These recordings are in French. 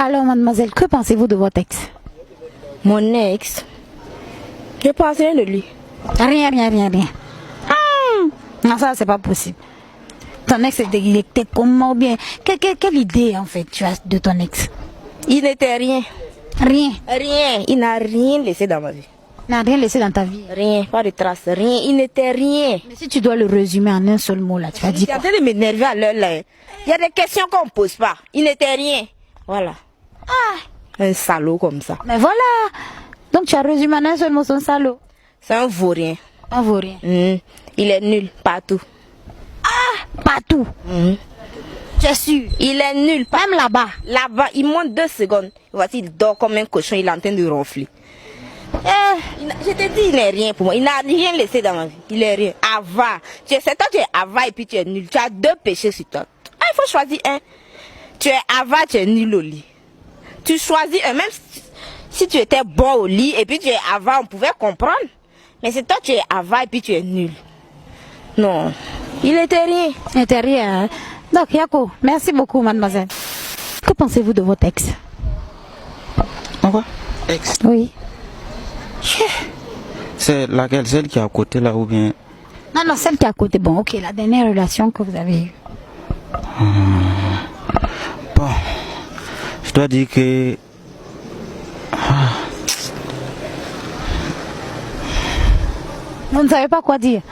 Alors, mademoiselle, que pensez-vous de votre ex? Mon ex, je pense rien de lui. Rien. Non, ça, c'est pas possible. Ton ex, il était comment ou bien? Quelle idée, en fait, tu as de ton ex? Il n'était rien. Rien. Rien. Il n'a rien laissé dans ma vie. Il n'a rien laissé dans ta vie. Rien. Pas de traces. Rien. Il n'était rien. Mais si tu dois le résumer en un seul mot, là, tu vas dire quoi? Il est en train de m'énerver à l'heure, là. Il y a des questions qu'on ne pose pas. Il n'était rien. Voilà. Un salaud comme ça. Mais voilà. Donc, tu as résumé en un seul mot son salaud. C'est un vaurien. Un vaurien. Il est nul partout. Partout. Tu es sûr? Il est nul. Même là-bas. Là-bas, il monte 2 secondes. Voici, il dort comme un cochon. Il est en train de ronfler. Je te dis, il n'est rien pour moi. Il n'a rien laissé dans ma vie. Il est rien. Ava. C'est toi, tu es Ava et puis tu es nul. Tu as 2 péchés sur toi. Il faut choisir un. Tu es Ava, tu es nul au lit. Tu choisis un. Même si tu étais bon au lit et puis tu es Ava, on pouvait comprendre. Mais c'est toi, tu es Ava et puis tu es nul. Non. Il n'était rien. Il n'était rien. Hein? Donc, Yako, merci beaucoup, mademoiselle. Que pensez-vous de votre ex? Quoi? Ex? Oui. C'est laquelle? Celle qui est à côté là ou bien? Non, celle qui est à côté. Bon, ok, la dernière relation que vous avez eue. Bon, je dois dire que... Vous ne savez pas quoi dire?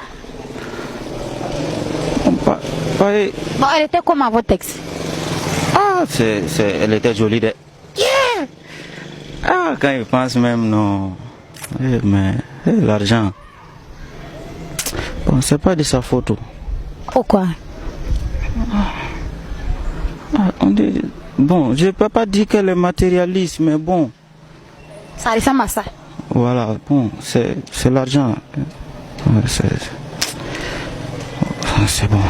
Bon, elle était comment, votre ex? Elle était jolie. Quand il pense même, non. Mais l'argent, bon, c'est pas de sa faute. Pourquoi? Bon, je peux pas dire qu'elle est matérialiste, mais bon. Ça ressemble à ça. Voilà, bon, c'est l'argent. C'est bon.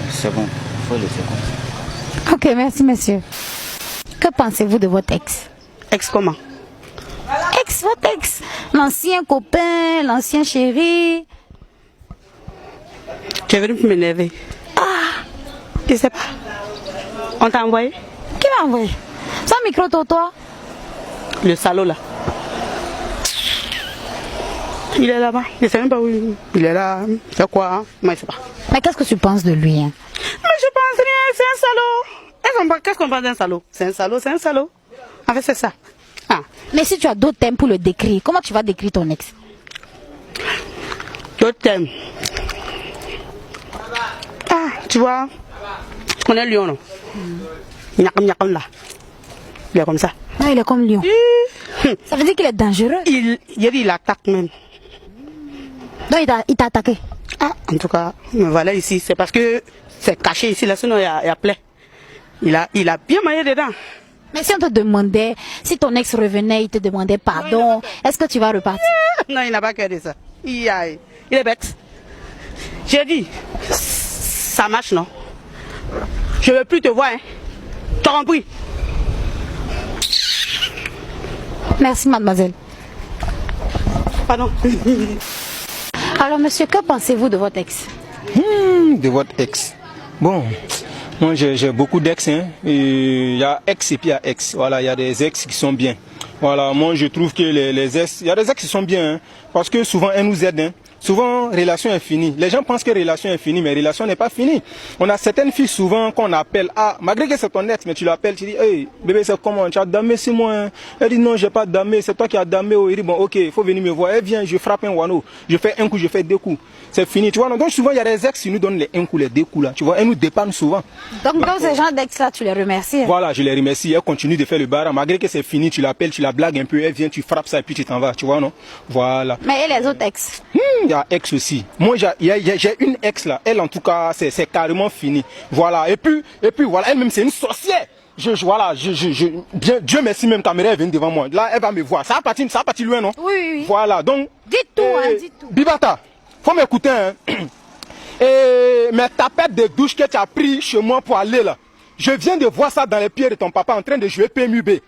C'est bon. Faut laisser comme ça. Ok, merci monsieur. Que pensez-vous de votre ex? Ex comment? Votre ex. L'ancien copain, l'ancien chéri. Tu es venu pour m'énerver. Je sais pas. On t'a envoyé? Qui m'a envoyé? Sans micro, toi? Le salaud là. Il est là-bas. Je sais même pas où il est là. C'est quoi? Hein? Moi je sais pas. Mais qu'est-ce que tu penses de lui? Hein? Mais je pense rien, c'est un salaud. Qu'est-ce qu'on pense d'un salaud? C'est un salaud. En fait c'est ça. Mais si tu as d'autres thèmes pour le décrire, comment tu vas décrire ton ex? D'autres thèmes? Tu vois, tu connais Lion, non? Nyakam là. Il est comme ça. Non, il est comme Lion. Ça veut dire qu'il est dangereux. Il attaque même. Donc il t'a attaqué? En tout cas, me voilà ici. C'est parce que c'est caché ici, là, sinon il y a plein. Il a bien maillé dedans. Mais si on te demandait, si ton ex revenait, il te demandait pardon, est-ce que tu vas repartir? Non, il n'a pas cœur de ça. Il est bête. J'ai dit, ça marche, non? Je ne veux plus te voir, hein. T'as compris? Merci, mademoiselle. Pardon. Alors, monsieur, que pensez-vous de votre ex? De votre ex? Bon, moi j'ai beaucoup d'ex. Hein. Il y a ex et puis il y a ex. Voilà, il y a des ex qui sont bien. Voilà, moi je trouve que les ex, il y a des ex qui sont bien. Hein, parce que souvent elles nous aident. Hein. Souvent, relation est finie. Les gens pensent que relation est finie, mais relation n'est pas finie. On a certaines filles souvent qu'on appelle, malgré que c'est ton ex, mais tu l'appelles, tu dis, hey, bébé, c'est comment? Tu as damé, c'est moi. Hein. Elle dit, non, j'ai pas damé, c'est toi qui as damé. Il dit, bon, ok, il faut venir me voir. Elle vient, je frappe un wano. Je fais un coup, je fais 2 coups. C'est fini, tu vois. Donc souvent, il y a des ex qui nous donnent les 1 coup, les 2 coups là. Tu vois, elles nous dépannent souvent. Donc ces gens d'ex-là, tu les remercies? Hein? Voilà, je les remercie. Elle continue de faire le bar. Malgré que c'est fini, tu l'appelles, tu la blagues un peu, elle vient, tu frappes ça et puis tu t'en vas, tu vois, non? Voilà. Mais et les autres ex? Il y a ex aussi. Moi, j'ai une ex là. Elle, en tout cas, c'est carrément fini. Voilà. Et puis voilà, elle-même, c'est une sorcière. Voilà, Dieu merci, même Caméra est venue devant moi. Là, elle va me voir. Ça va partir loin, non? Oui. Voilà, donc. Dites tout, dites tout. Bibata, faut m'écouter, hein. Mais tapettes de douche que tu as pris chez moi pour aller là. Je viens de voir ça dans les pieds de ton papa en train de jouer PMUB.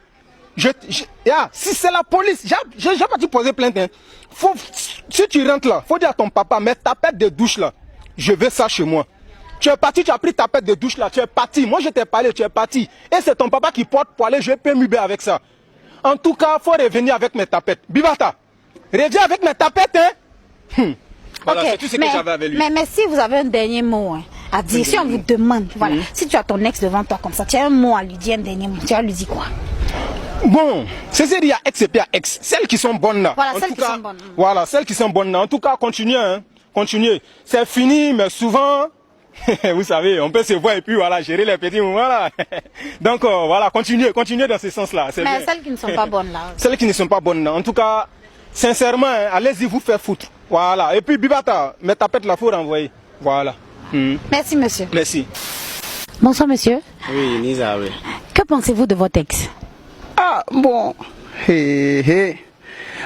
Si c'est la police, j'ai pas dû poser plainte. Hein. Si tu rentres là, faut dire à ton papa, mais tapettes de douche là, je veux ça chez moi. Tu es parti, tu as pris ta pète de douche là, tu es parti. Moi je t'ai parlé, tu es parti. Et c'est ton papa qui porte pour aller jouer PMUB avec ça. En tout cas, il faut revenir avec mes tapettes. Bibata, reviens avec mes tapettes, hein. Voilà, c'est tout ce que j'avais avec lui. Mais si vous avez un dernier mot à dire, si on vous demande, voilà, si tu as ton ex devant toi comme ça, tu as un mot à lui dire, un dernier mot, tu vas lui dire quoi? Bon, c'est-à-dire il y a ex et puis il y a ex. Celles qui sont bonnes là. Voilà, en celles tout qui cas, sont bonnes. Voilà, celles qui sont bonnes là. En tout cas, continuez, hein. Continuez. C'est fini, mais souvent, vous savez, on peut se voir et puis voilà, gérer les petits moments là. Donc voilà, continuez dans ce sens-là. Mais bien. celles qui ne sont pas bonnes là. Celles qui ne sont pas bonnes là. En tout cas, sincèrement, hein, allez-y vous faire foutre. Voilà. Et puis Bibata, mes tapettes là, faut renvoyer. Voilà. Merci monsieur. Merci. Bonsoir monsieur. Oui, Nisa, oui. Que pensez-vous de votre ex? Ah, bon.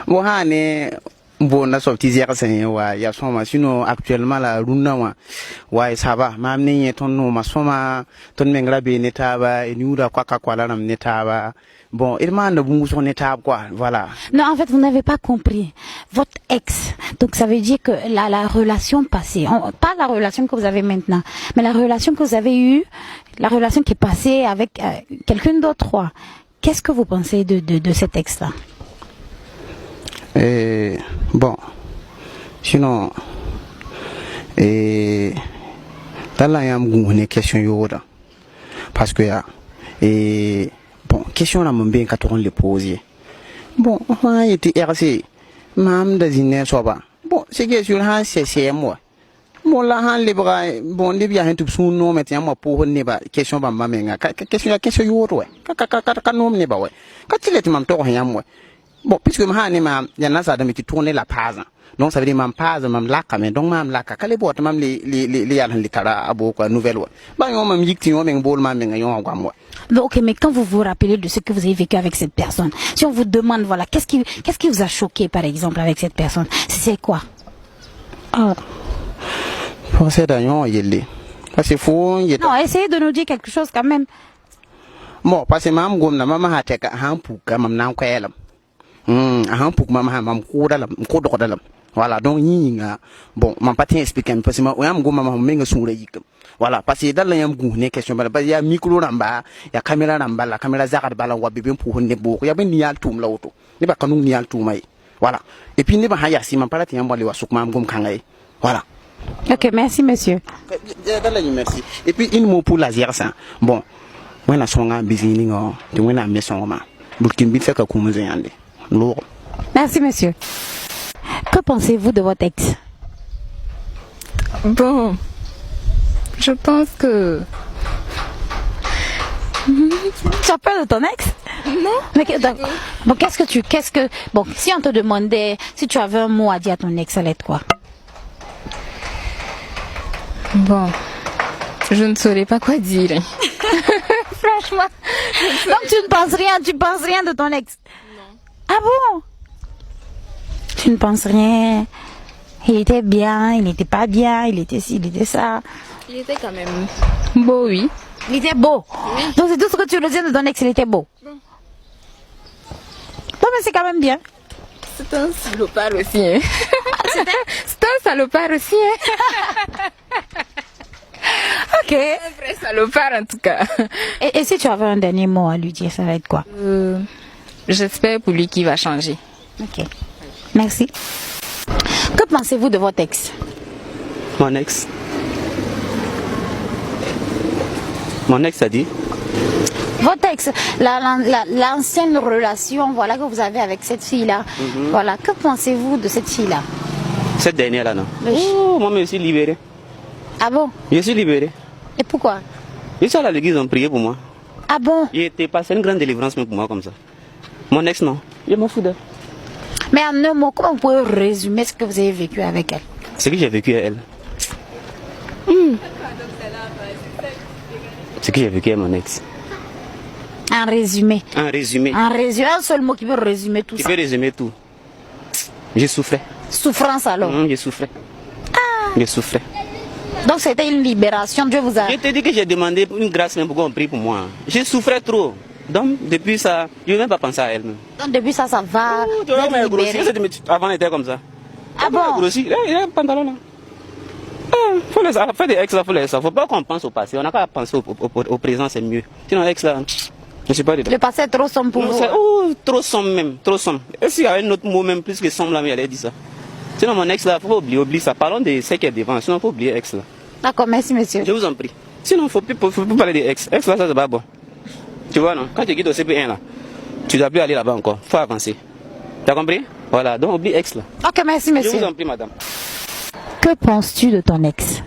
Bon, bon, na sorti zéro c'est ouais, y a son sinon actuellement la runa wa ouais ça va mam ne ton no ma soma ton mengla be netaba et nous da quoi la nam netaba bon il m'a bungu son netaba quoi voilà. Non, en fait, vous n'avez pas compris. Votre ex, donc ça veut dire que la relation passée, pas la relation que vous avez maintenant, mais la relation que vous avez eue, la relation qui est passée avec quelqu'un d'autre. Qu'est-ce que vous pensez de cet ex-là? Bon, sinon, là, il y a une question, parce que, bon, question là, mon bien, quand on les pose. Bon, il était RC, mam désigné, soit pas. Bon, c'est question là, c'est moi. Bon, là, les bras, bon, les biens, un tout sous nous, maintenant, moi, pour ne pas, question, bah, ma mère, question, ouais. Quand ne pas, ouais. Quand il est, m'en torre, moi. Bon, puisque ma y en a ça de me tourner la page. Donc ça veut dire ma page, ma lac, mais donc ma lac, quand les boîtes, même les à beaucoup nouvelle. Bah, on m'a dit que tu as un bol, ma moi. Ok, mais quand vous vous rappelez de ce que vous avez vécu avec cette personne, si on vous demande, voilà, qu'est-ce qui vous a choqué, par exemple, avec cette personne, c'est quoi? Ah. Pour cette année, il est. Parce que faut, non, essayez de nous dire quelque chose quand même. Bon, parce que maman a été un pou, comme m'en qu'elle. Pour maman voilà donc bon m'a pas expliquer parce que moi maman menga soura yik voilà parce que dans la yam gune question bala ya micro namba ya caméra namba la caméra zakat bala wa bebe pour ne bo ya ben yal tum la auto ne ba kanu yal tumai voilà et puis ne ba haya si man pala tiam bali wa suk mam gum kangay voilà. Ok, merci monsieur. Merci. Et puis une mot pour la ça bon moi na songa bizini ngo de moi na meson ma bulkin bi feka ko mu zeyande. Merci monsieur. Que pensez-vous de votre ex? Bon, je pense que... Tu as peur de ton ex? Non. Mais bon, bon, si on te demandait si tu avais un mot à dire à ton ex, ça allait être quoi? Bon, je ne saurais pas quoi dire. Franchement. Donc tu penses rien de ton ex? Ah bon? Tu ne penses rien? Il était bien, il n'était pas bien, il était ci, il était ça. Il était quand même beau, oui. Il était beau. Oui. Donc c'est tout ce que tu veux dire de ton ex, il était beau. Bon, mais c'est quand même bien. C'est un salopard aussi. Hein. C'est un salopard aussi. Hein. Ok. Un vrai salopard en tout cas. Et si tu avais un dernier mot à lui dire, ça va être quoi? J'espère pour lui qu'il va changer. Ok. Merci. Que pensez-vous de votre ex? Mon ex a dit? Votre ex, l'ancienne relation, voilà, que vous avez avec cette fille-là. Voilà. Que pensez-vous de cette fille-là? Cette dernière-là, non? Oui. Oh, moi, je suis libéré. Ah bon? Je suis libéré. Et pourquoi? Je suis à l'église, ils ont prié pour moi. Ah bon? Il était passé une grande délivrance même pour moi comme ça. Mon ex, non. Je m'en fous d'elle. Mais en un mot, comment vous pouvez résumer ce que vous avez vécu avec elle? Ce que j'ai vécu avec elle. Ce que j'ai vécu avec mon ex. En résumé. En résumé. En résumé, un seul mot qui peut résumer tout ça. Qui peut résumer tout. Je souffrais. Souffrance alors? Je souffrais. Je souffrais. Donc c'était une libération, Dieu vous a... Je te dis que j'ai demandé une grâce même pour qu'on prie pour moi. Je souffrais trop. Donc depuis ça, je ne vais même pas penser à elle même. Donc depuis ça, ça va. Vous êtes libéré. Avant elle était comme ça. Ah bon? Grossi. Il a un pantalon là. faut les faire des ex là, faut les savoir. Faut pas qu'on pense au passé. On n'a qu'à penser au présent, c'est mieux. Sinon, ex là, je suis pas dedans. Le passé est trop sombre pour Non, vous. trop sombre même, trop sombre. Et s'il y a un autre mot même plus que sombre là, mais elle a dit ça. Sinon, mon ex là, faut pas oublier ça. Parlons de ce qui est devant, sinon faut oublier ex là. D'accord, merci monsieur. Je vous en prie. Sinon, faut plus parler des ex. Ex là, ça c'est pas bon. Tu vois non? Quand tu quittes au CP1 là, tu dois plus aller là-bas encore. Faut avancer. T'as compris? Voilà, donc oublie ex là. Ok, merci Je monsieur. vous en prie, madame. Que penses-tu de ton ex?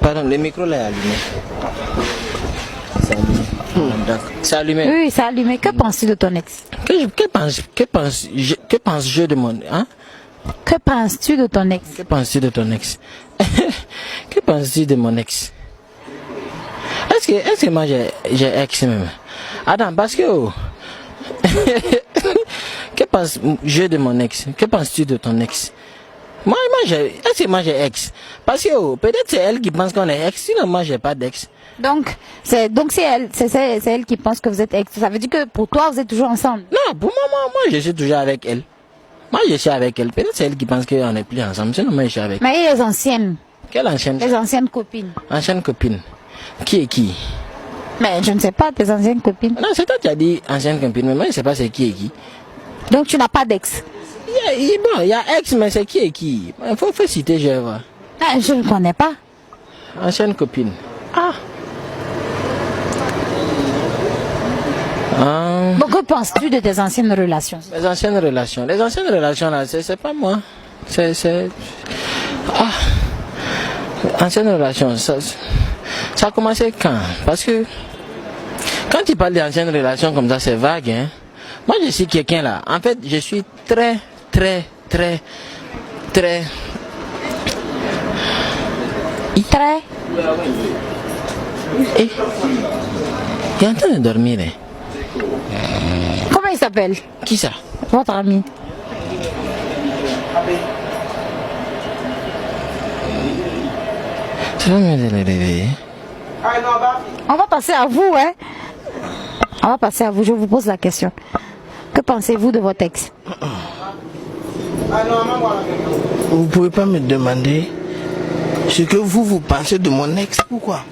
Pardon, le micro là est allumé. C'est allumé. D'accord. C'est allumé. Oui, c'est allumé. Que penses-tu de ton ex? Que pense-je de mon... Hein? Que penses-tu de ton ex? Que penses-tu de ton ex? Que penses-tu de mon ex? Est-ce que moi j'ai ex même? Attends, parce que... Oh, que penses-je de mon ex? Que penses-tu de ton ex? Est-ce que moi j'ai ex? Parce que oh, peut-être c'est elle qui pense qu'on est ex, sinon moi j'ai pas d'ex. Donc c'est elle qui pense que vous êtes ex. Ça veut dire que pour toi vous êtes toujours ensemble. Non, pour moi je suis toujours avec elle. Moi je suis avec elle. Peut-être c'est elle qui pense qu'on n'est plus ensemble, sinon moi je suis avec elle. Mais les anciennes. Quelle ancienne? Les anciennes copines. Ancienne copine. Qui est qui? Mais je ne sais pas, tes anciennes copines. Non, c'est toi qui as dit ancienne copine, mais moi je ne sais pas c'est qui est qui. Donc tu n'as pas d'ex? Il y a ex, mais c'est qui est qui? Il faut citer, je vais voir. Ah, je ne connais pas. Ancienne copine. Ah. Bon, que penses-tu de tes anciennes relations? Les anciennes relations là, c'est pas moi. Ah. Anciennes relations, ça a commencé quand? Parce que quand tu parles d'anciennes relations comme ça, c'est vague, hein. Moi, je suis quelqu'un là. En fait, je suis très. Et il est en train de dormir, hein. Comment il s'appelle? Qui ça? Votre ami. Tu vas me le réveiller? On va passer à vous, hein. On va passer à vous, je vous pose la question. Que pensez-vous de votre ex? Vous pouvez pas me demander ce que vous pensez de mon ex? Pourquoi?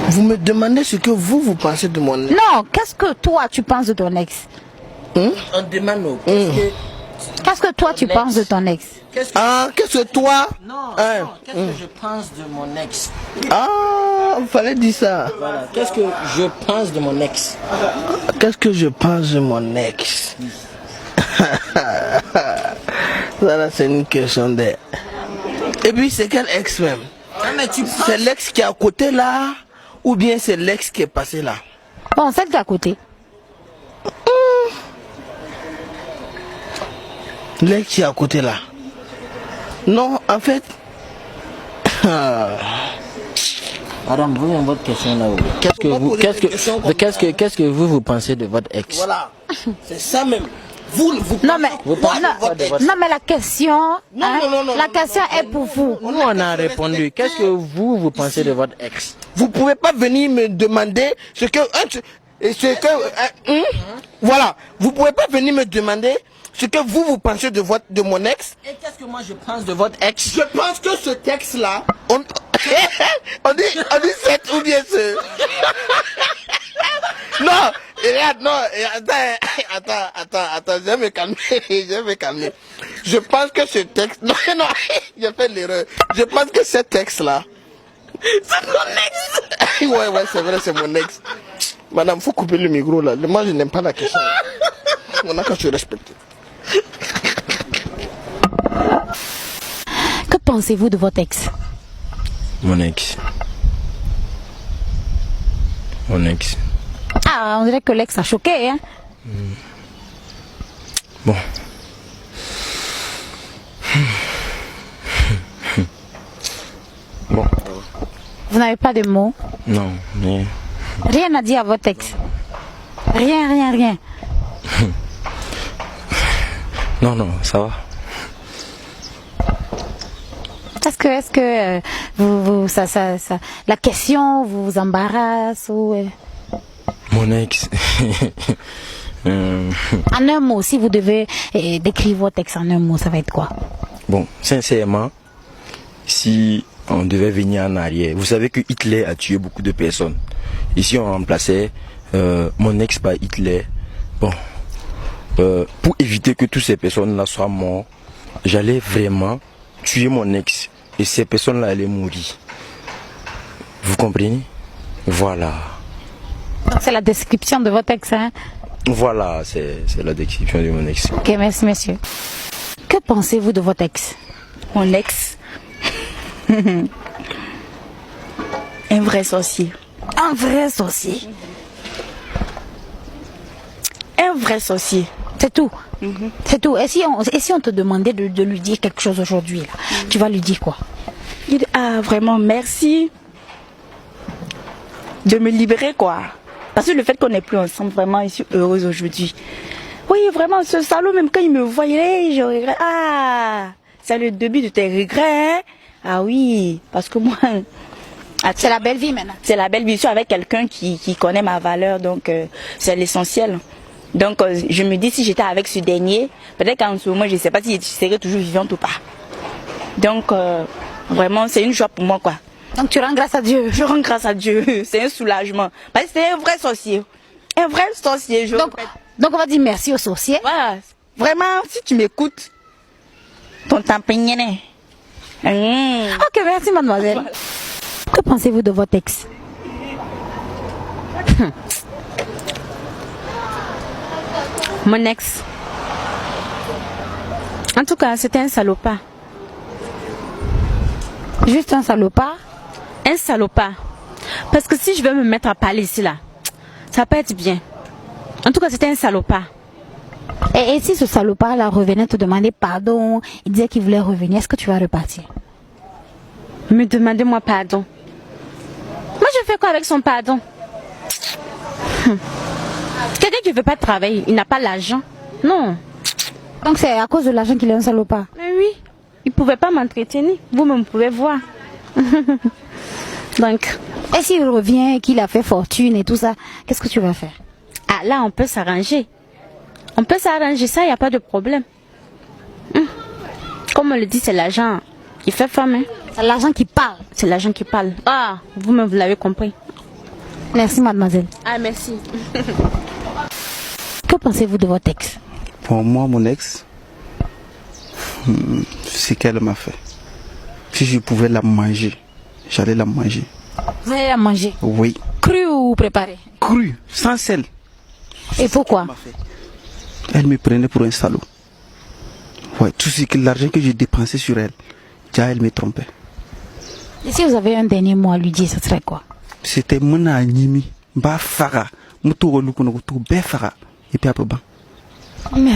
Vous me demandez ce que vous pensez de mon ex? Non, qu'est-ce que toi tu penses de ton ex? On demande Qu'est-ce que toi tu penses de ton ex? Qu'est-ce que toi? Non, qu'est-ce que je pense de mon ex? Ah, il fallait dire ça. Voilà, qu'est-ce que je pense de mon ex? Qu'est-ce que je pense de mon ex? Ça là, c'est une question de... Et puis c'est quel ex même? C'est l'ex qui est à côté là, ou bien c'est l'ex qui est passé là? Bon, celle d'à côté. L'ex qui est à côté là. Non, en fait... Madame, vous avez votre question là. Qu'est-ce que vous pensez de votre ex? Voilà, c'est ça même. Vous Non mais, pensez de votre ex. non mais la question, Non, la question est pour vous. Nous on a répondu. Qu'est-ce que vous pensez de votre ex? Vous pouvez pas venir me demander ce que... voilà, vous pouvez pas venir me demander ce que vous pensez de mon ex. Et qu'est-ce que moi je pense de votre ex? Je pense que ce texte-là, on dit c'est ou bien ce... Non, regarde, non, attends, je vais me calmer, Je pense que ce texte, non, j'ai fait l'erreur. Je pense que ce texte-là, c'est mon ex. Ouais, c'est vrai, c'est mon ex. Madame, faut couper le micro là. Moi, je n'aime pas la question. On a qu'à se respecter. Que pensez-vous de votre ex? Mon ex. Ah, on dirait que l'ex a choqué, hein? Bon. Bon. Vous n'avez pas de mots? Non, mais... Rien à dire à votre ex? Rien. Non, ça va. Est-ce que la question vous embarrasse ou... Mon ex. En un mot, si vous devez décrire votre ex en un mot, ça va être quoi? Bon, sincèrement, si on devait venir en arrière, vous savez que Hitler a tué beaucoup de personnes. Et si on remplaçait mon ex par Hitler, bon, pour éviter que toutes ces personnes-là soient mortes, j'allais vraiment tuer mon ex. Et ces personnes-là allaient mourir. Vous comprenez? Voilà. Donc c'est la description de votre ex, hein? Voilà, c'est la description de mon ex. Ok, merci monsieur. Que pensez-vous de votre ex? Mon ex. Un vrai sorcier. Un vrai sorcier. Un vrai sorcier. C'est tout. C'est tout. Et si on te demandait de lui dire quelque chose aujourd'hui, là, tu vas lui dire quoi? Il dit, ah, vraiment, merci de me libérer, quoi. Parce que le fait qu'on n'est plus ensemble, vraiment, je suis heureuse aujourd'hui. Oui, vraiment, ce salaud, même quand il me voyait, je regrette. Ah, c'est le début de tes regrets, hein? Ah oui, parce que moi... C'est la belle vie maintenant. C'est la belle vie. Je suis avec quelqu'un qui connaît ma valeur, donc c'est l'essentiel. Donc je me dis, si j'étais avec ce dernier, peut-être qu'en ce moment, je ne sais pas si je serais toujours vivante ou pas. Donc vraiment, c'est une joie pour moi, quoi. Donc tu rends grâce à Dieu? Je rends grâce à Dieu. C'est un soulagement. Parce que c'est un vrai sorcier. Un vrai sorcier. Donc on va dire merci au sorcier. Voilà. Vraiment, si tu m'écoutes, ton temps peigné. Ok, merci mademoiselle. Que pensez-vous de votre ex? Mon ex. En tout cas, c'était un salopard. Juste un salopard? Un salopard. Parce que si je veux me mettre à parler ici, là, ça peut être bien. En tout cas, c'était un salopard. Et si ce salopard-là revenait te demander pardon, il disait qu'il voulait revenir, est-ce que tu vas repartir? Me demander moi pardon. Moi, je fais quoi avec son pardon? Quelqu'un qui ne veut pas travailler, il n'a pas l'argent. Non. Donc c'est à cause de l'argent qu'il est un salopard? Mais oui, il ne pouvait pas m'entretenir. Vous-même pouvez voir. Donc. Et s'il revient et qu'il a fait fortune et tout ça, qu'est-ce que tu vas faire? Ah là, on peut s'arranger. On peut s'arranger, ça, il n'y a pas de problème. Comme on le dit, c'est l'argent qui fait femme. Hein. C'est l'argent qui parle. C'est l'argent qui parle. Ah, vous-même, vous l'avez compris. Merci mademoiselle. Ah, merci. Que pensez-vous de votre ex? Pour moi, mon ex, c'est qu'elle m'a fait. Si je pouvais la manger, j'allais la manger. Vous allez la manger? Oui. Crue ou préparée? Crue, sans sel. Et pourquoi? Elle me prenait pour un salaud. Ouais, tout l'argent que j'ai dépensé sur elle, déjà elle me trompait. Et si vous avez un dernier mot à lui dire, ce serait quoi? C'était mon animi, ba fara, muto lukuno to be fara, et puis après ban.